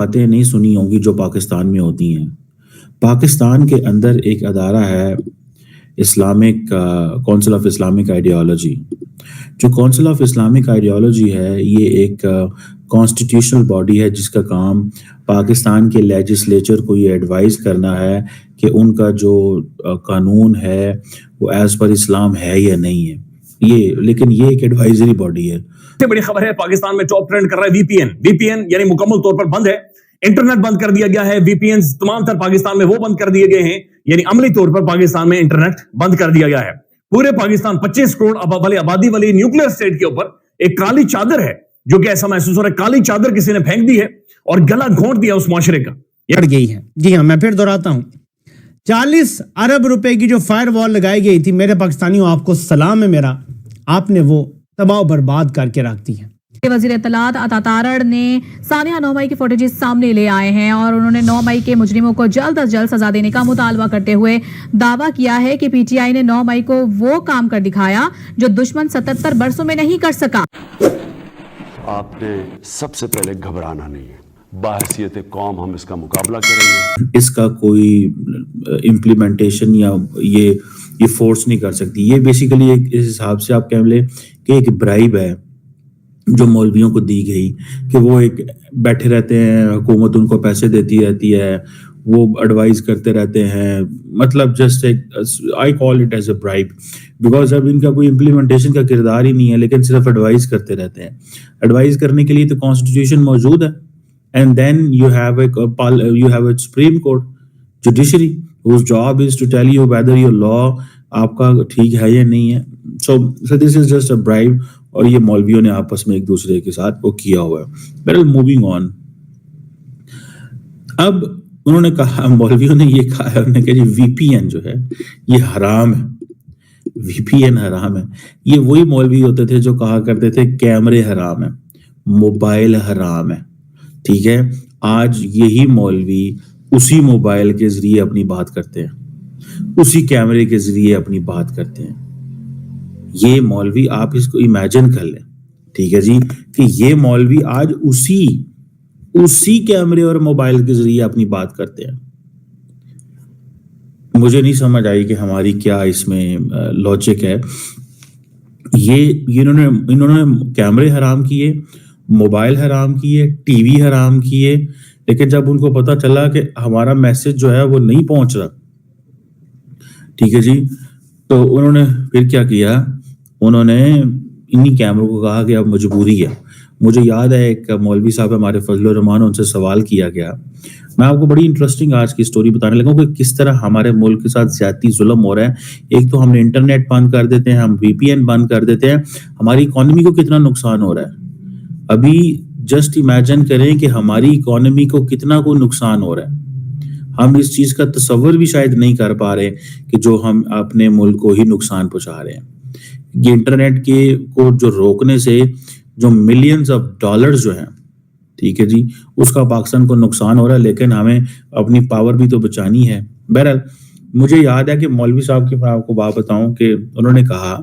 باتیں نہیں سنی ہوں گی جو پاکستان میں ہوتی ہیں۔ پاکستان کے اندر ایک ادارہ ہے Islamic council of Islamic ideology. جو کونسل آف اسلامک آئیڈیالوجی ہے یہ ایک کانسٹیٹیوشنل باڈی ہے جس کا کام پاکستان کے لیجسلیچر کو یہ ایڈوائز کرنا ہے کہ ان کا جو قانون ہے وہ ایز پر اسلام ہے یا نہیں ہے۔ لیکن یہ ایک ایڈوائزری باڈی ہے۔ سب سے بڑی خبر ہے پاکستان میں ٹاپ ٹرینڈ کر رہا ہے وی پی این یعنی مکمل طور پر بند ہے، انٹرنیٹ بند کر دیا گیا ہے۔ وی پی این تمام تر پاکستان میں وہ بند کر دیے گئے ہیں، یعنی عملی طور پر پاکستان میں انٹرنیٹ بند کر دیا گیا ہے۔ پورے پاکستان 25 کروڑ والی آبادی والی نیوکلیر اسٹیٹ کے اوپر ایک کالی چادر ہے جو کہ ایسا محسوس ہو رہا ہے کالی چادر کسی نے پھینک دی ہے اور گلا گھونٹ دیا اس معاشرے کا۔ پڑ گئی ہے۔ جی ہاں، میں پھر دہراتا ہوں، 40 ارب روپے کی جو فائر وال لگائی گئی تھی، میرے پاکستانیوں آپ کو سلام ہے میرا، آپ نے وہ تباہ و برباد کر کے رکھ دی ہے۔ وزیر اطلاعات عطا تارڑ نے ثانیہ 9 مئی کے فوٹیجز سامنے لے آئے ہیں اور انہوں نے 9 مئی کے مجرموں کو جلد از جلد سزا دینے کا مطالبہ کرتے ہوئے دعویٰ کیا ہے کہ پی ٹی آئی نے 9 مئی کو وہ کام کر دکھایا جو دشمن 77 برسوں میں نہیں کر سکا۔ آپ نے سب سے پہلے گھبرانا نہیں ہے، باحثیت قوم ہم اس کا مقابلہ کریں گے۔ اس کا کوئی امپلیمنٹیشن یا یہ فورس نہیں کر سکتی۔ یہ بیسیکلی اس حساب سے آپ کہہ لیں کہ ایک برائب ہے جو مولویوں کو دی گئی کہ وہ ایک بیٹھے رہتے ہیں، حکومت ان کو پیسے دیتی رہتی ہے، وہ ایڈوائز کرتے رہتے ہیں، مطلب جسٹ ایک I call it as a bribe, because اب ان کا کوئی امپلیمنٹیشن کا کردار ہی نہیں ہے، لیکن صرف ایڈوائز کرتے رہتے ہیں۔ ایڈوائز کرنے کے لیے تو کانسٹیٹیوشن موجود ہے، and then you have a supreme court judiciary whose job is to tell you whether your law آپ کا ٹھیک ہے یا نہیں ہے۔ so this is just a bribe، اور یہ مولویوں نے آپس میں ایک دوسرے کے ساتھ وہ کیا ہوا ہے۔ بہرحال موونگ آن، اب انہوں نے کہا، مولویوں نے یہ کہا ہے، انہوں نے کہا جی وی پی این جو ہے یہ حرام ہے، وی پی این حرام ہے۔ یہ وہی مولوی ہوتے تھے جو کہا کرتے تھے کیمرے حرام ہے، موبائل حرام ہے، ٹھیک ہے۔ آج یہی مولوی اسی موبائل کے ذریعے اپنی بات کرتے ہیں، اسی کیمرے کے ذریعے اپنی بات کرتے ہیں۔ یہ مولوی آپ اس کو امیجن کر لیں، ٹھیک ہے جی، کہ یہ مولوی آج اسی کیمرے اور موبائل کے ذریعے اپنی بات کرتے ہیں۔ مجھے نہیں سمجھ آئی کہ ہماری کیا اس میں لاجک ہے۔ انہوں نے کیمرے حرام کیے، موبائل حرام کیے، ٹی وی حرام کیے، لیکن جب ان کو پتا چلا کہ ہمارا میسج جو ہے وہ نہیں پہنچ رہا، ٹھیک ہے جی، تو انہوں نے پھر کیا کیا، انہوں نے انہی کیمروں کو کہا کہ اب مجبوری ہے۔ مجھے یاد ہے ایک مولوی صاحب ہمارے فضل الرحمان، ان سے سوال کیا گیا، میں آپ کو بڑی انٹرسٹنگ آج کی سٹوری بتانے لگا ہوں کہ کس طرح ہمارے ملک کے ساتھ زیادتی ظلم ہو رہا ہے۔ ایک تو ہم نے انٹرنیٹ بند کر دیتے ہیں، ہم وی پی این بند کر دیتے ہیں، ہماری اکانومی کو کتنا نقصان ہو رہا ہے۔ ابھی جسٹ امیجن کریں کہ ہماری اکانومی کو کتنا کو نقصان ہو رہا ہے۔ ہم اس چیز کا تصور بھی شاید نہیں کر پا رہے کہ جو ہم اپنے ملک کو ہی نقصان پہنچا رہے ہیں۔ یہ انٹرنیٹ کے کو جو روکنے سے جو ملینز آف ڈالرز جو ہیں، ٹھیک ہے جی، اس کا پاکستان کو نقصان ہو رہا ہے، لیکن ہمیں اپنی پاور بھی تو بچانی ہے۔ بہرحال مجھے یاد ہے کہ مولوی صاحب کی میں آپ کو بات بتاؤں کہ انہوں نے کہا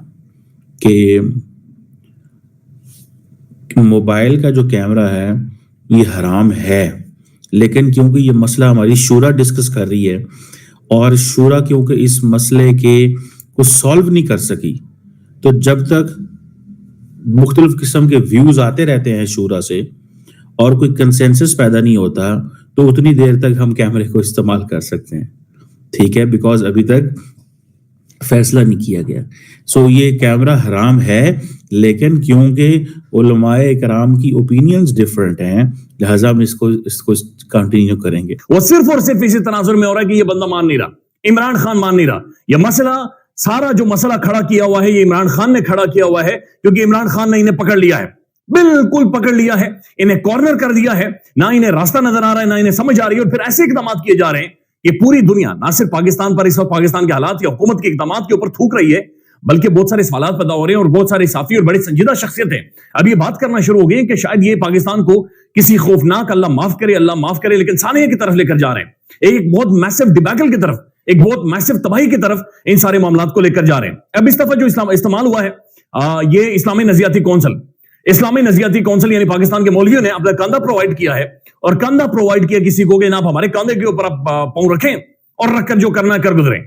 کہ موبائل کا جو کیمرہ ہے یہ حرام ہے، لیکن کیونکہ یہ مسئلہ ہماری شورا ڈسکس کر رہی ہے اور شورا کیونکہ اس مسئلے کے کو سالو نہیں کر سکی، تو جب تک مختلف قسم کے ویوز آتے رہتے ہیں شورا سے اور کوئی کنسنسس پیدا نہیں ہوتا، تو اتنی دیر تک ہم کیمرے کو استعمال کر سکتے ہیں، ٹھیک ہے، بیکاز ابھی تک فیصلہ نہیں کیا گیا۔ سو یہ کیمرہ حرام ہے، لیکن کیونکہ علماء کرام کی اوپینینز ڈیفرنٹ ہیں، لہٰذا ہم اس کو کنٹینیو کریں گے۔ وہ صرف اور صرف اسی تناظر میں ہو رہا ہے کہ یہ بندہ مان نہیں رہا، عمران خان مان نہیں رہا۔ یہ مسئلہ سارا جو مسئلہ کھڑا کیا ہوا ہے یہ عمران خان نے کھڑا کیا ہوا ہے، کیونکہ عمران خان نے انہیں پکڑ لیا ہے، بالکل پکڑ لیا ہے، انہیں کارنر کر دیا ہے، نہ انہیں راستہ نظر آ رہا ہے، نہ انہیں سمجھ آ رہی ہے، اور پھر ایسے اقدامات کیے جا رہے ہیں کہ پوری دنیا نہ صرف پاکستان پر اس وقت پاکستان کے حالات یا حکومت کے اقدامات کے اوپر تھوک رہی ہے، بلکہ بہت سارے سوالات پیدا ہو رہے ہیں، اور بہت سارے صحافی اور بڑے سنجیدہ شخصیتیں اب یہ بات کرنا شروع ہو گئی ہیں کہ شاید یہ پاکستان کو کسی خوفناک، اللہ معاف کرے لیکن سانحے کی طرف لے کر جا رہے ہیں، ایک بہت میسو ڈیبیکل کی طرف، ایک بہت میسو تباہی کی طرف ان سارے معاملات کو لے کر جا رہے ہیں۔ اب اس دفعہ جو استعمال ہوا ہے یہ اسلامی نظریاتی کونسل، اسلامی نظریاتی کونسل یعنی پاکستان کے مولویوں نے اپنا کاندھا پرووائڈ کیا ہے، اور کاندھا پرووائڈ کیا کسی کو کہ آپ ہمارے کاندھے کے اوپر آپ پاؤں رکھیں اور رکھ کر جو کرنا کر گزریں.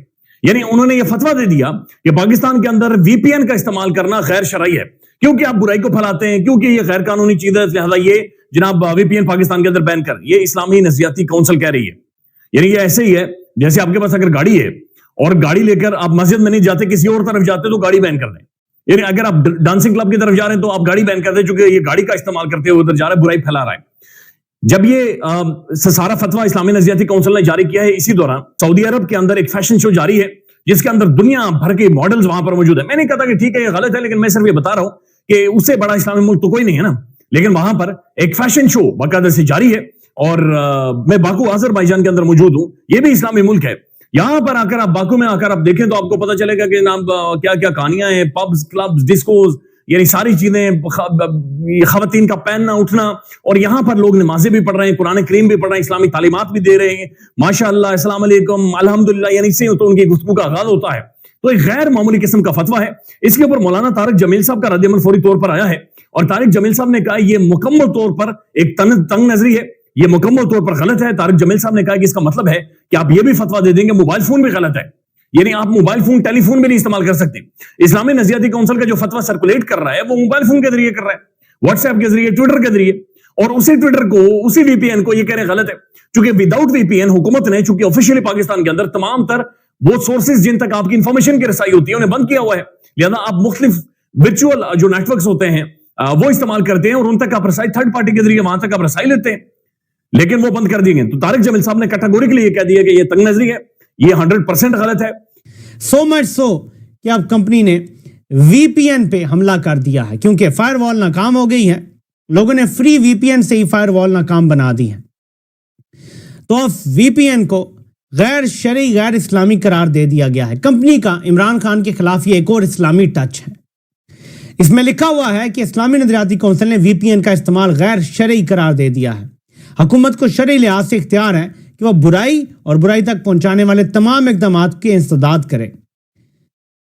یعنی انہوں نے یہ فتویٰ دے دیا کہ پاکستان کے اندر وی پی این کا استعمال کرنا غیر شرعی ہے، کیونکہ آپ برائی کو پھیلاتے ہیں، کیونکہ یہ غیر قانونی چیز ہے، لہذا یہ جناب وی پی این پاکستان کے اندر بین کر. یہ اسلامی نظریاتی کونسل کہہ رہی ہے. یعنی یہ ایسے ہی ہے جیسے آپ کے پاس اگر گاڑی ہے اور گاڑی لے کر آپ مسجد میں نہیں جاتے، کسی اور طرف جاتے تو گاڑی بین کر دیں. یعنی اگر آپ ڈانسنگ کلب کی طرف جا رہے ہیں تو آپ گاڑی بین کر دیں، چونکہ یہ گاڑی کا استعمال کرتے ہوئے ادھر جا رہا ہے، برائی پھیلا رہا ہے. جب یہ سارا فتویٰ اسلامی نظریاتی کونسل نے جاری کیا ہے، اسی دوران سعودی عرب کے اندر ایک فیشن شو جاری ہے جس کے اندر دنیا بھر کے ماڈلز وہاں پر موجود ہیں. میں نہیں کہتا کہ ٹھیک ہے یہ غلط ہے، لیکن میں صرف یہ بتا رہا ہوں کہ اس سے بڑا اسلامی ملک تو کوئی نہیں ہے نا. لیکن وہاں پر ایک فیشن شو باقاعدہ سے جاری ہے، اور میں باکو آذربائیجان کے اندر موجود ہوں. یہ بھی اسلامی ملک ہے. یہاں پر آ کر آپ باکو میں آ کر آپ دیکھیں تو آپ کو پتا چلے گا کہ کیا کیا کہانیاں ہیں، پبز، کلبز، ڈسکوز، یعنی ساری چیزیں، خواتین کا پہننا اٹھنا. اور یہاں پر لوگ نمازیں بھی پڑھ رہے ہیں، قرآن کریم بھی پڑھ رہے ہیں، اسلامی تعلیمات بھی دے رہے ہیں، ماشاءاللہ، السلام علیکم، الحمدللہ، یعنی اس سے تو ان کی گفتگو کا آغاز ہوتا ہے. تو ایک غیر معمولی قسم کا فتویٰ ہے. اس کے اوپر مولانا طارق جمیل صاحب کا رد عمل فوری طور پر آیا ہے، اور طارق جمیل صاحب نے کہا یہ مکمل طور پر ایک تنگ نظری ہے، یہ مکمل طور پر غلط ہے. طارق جمیل صاحب نے کہا کہ اس کا مطلب ہے کہ آپ یہ بھی فتویٰ دے دیں گے موبائل فون بھی غلط ہے، یعنی آپ موبائل فون، ٹیلی فون بھی نہیں استعمال کر سکتے. اسلامی نظریاتی کونسل کا جو فتویٰ سرکولیٹ کر رہا ہے وہ موبائل فون کے ذریعے کر رہا ہے، واٹس ایپ کے ذریعے، ٹویٹر کے ذریعے، اور اسی ٹویٹر کو، اسی وی پی این کو یہ کہہ رہے غلط ہے. چونکہ وداؤٹ وی پی این حکومت نے، چونکہ آفیشیلی پاکستان کے اندر تمام تر وہ سورسز جن تک آپ کی انفارمیشن کی رسائی ہوتی ہے انہیں بند کیا ہوا ہے، لہذا آپ مختلف ورچوئل جو نیٹ ورکس ہوتے ہیں وہ استعمال کرتے ہیں، اور ان تک آپ رسائی تھرڈ پارٹی کے ذریعے وہاں تک آپ رسائی لیتے ہیں، لیکن وہ بند کر دی گئی. تو طارق جمیل صاحب نے کیٹیگوریکلی یہ کہہ دیا کہ یہ تنگ نظری ہے، یہ 100% غلط ہے. سو مچ سو کہ اب کمپنی نے وی پی این پہ حملہ کر دیا ہے، کیونکہ فائر وال ناکام ہو گئی ہے. لوگوں نے فری وی پی این سے ہی فائر وال ناکام بنا دی ہے. تو اب وی پی این کو غیر شرعی، غیر اسلامی قرار دے دیا گیا ہے. کمپنی کا عمران خان کے خلاف یہ ایک اور اسلامی ٹچ ہے. اس میں لکھا ہوا ہے کہ اسلامی نظریاتی کونسل نے وی پی این کا استعمال غیر شرعی قرار دے دیا ہے. حکومت کو شرعی لحاظ سے اختیار ہے کہ وہ برائی اور برائی تک پہنچانے والے تمام اقدامات کے انسداد کرے.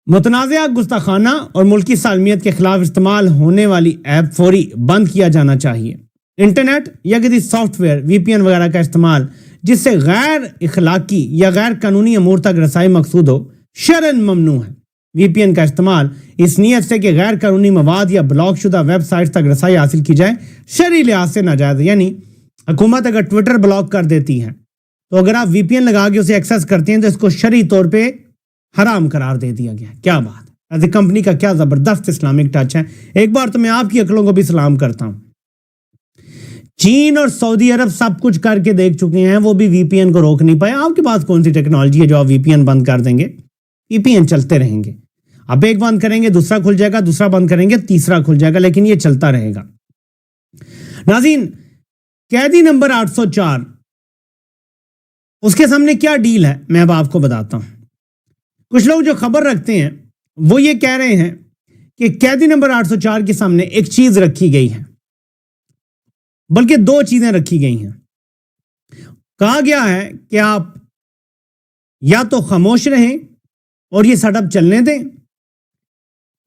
متنازعہ، گستاخانہ اور ملکی سالمیت کے خلاف استعمال ہونے والی ایپ فوری بند کیا جانا چاہیے. انٹرنیٹ یا کسی software, V P N وغیرہ کا استعمال جس سے غیر اخلاقی یا غیر قانونی امور تک رسائی مقصود ہو، شرعاً ممنوع ہے. وی پی این کا استعمال اس نیت سے کہ غیر قانونی مواد یا بلاک شدہ ویب سائٹ تک رسائی حاصل کی جائے شرعی لحاظ سے ناجائز ہے. یعنی حکومت اگر ٹویٹر بلاک کر دیتی ہے تو اگر آپ وی پی این لگا کے اسے ایکسیس کرتے ہیں تو اس کو شرعی طور پہ حرام قرار دے دیا گیا ہے. کیا بات ہے! ایسے کمپنی کا کیا زبردست اسلامک ٹچ ہے. ایک بار تو میں آپ کی عقلوں کو بھی سلام کرتا ہوں. چین اور سعودی عرب سب کچھ کر کے دیکھ چکے ہیں، وہ بھی وی پی این کو روک نہیں پائے. آپ کے پاس کون سی ٹیکنالوجی ہے جو آپ وی پی این بند کر دیں گے؟ وی پی این چلتے رہیں گے. آپ ایک بند کریں گے، دوسرا کھل جائے گا، دوسرا بند کریں گے، تیسرا کھل جائے گا، لیکن یہ چلتا رہے گا. ناظرین، قیدی نمبر 804 اس کے سامنے کیا ڈیل ہے میں اب آپ کو بتاتا ہوں. کچھ لوگ جو خبر رکھتے ہیں وہ یہ کہہ رہے ہیں کہ قیدی نمبر 804 کے سامنے ایک چیز رکھی گئی ہے، بلکہ دو چیزیں رکھی گئی ہیں. کہا گیا ہے کہ آپ یا تو خاموش رہیں اور یہ سیٹ اپ چلنے دیں،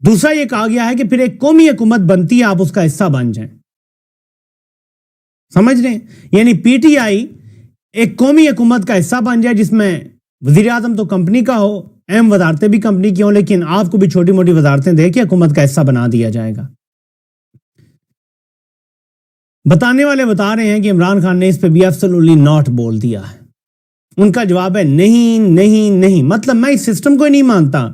دوسرا یہ کہا گیا ہے کہ پھر ایک قومی حکومت بنتی ہے، آپ اس کا حصہ بن جائیں. سمجھ رہے ہیں؟ یعنی پی ٹی آئی ایک قومی حکومت کا حصہ بن جائے جس میں وزیر اعظم تو کمپنی کا ہو، اہم وزارتیں بھی کمپنی کی ہوں، لیکن آپ کو بھی چھوٹی موٹی وزارتیں دے کے حکومت کا حصہ بنا دیا جائے گا. بتانے والے بتا رہے ہیں کہ عمران خان نے اس پہ بھی ایبسولوٹلی ناٹ بول دیا ہے. ان کا جواب ہے نہیں نہیں نہیں، مطلب میں اس سسٹم کو ہی نہیں مانتا.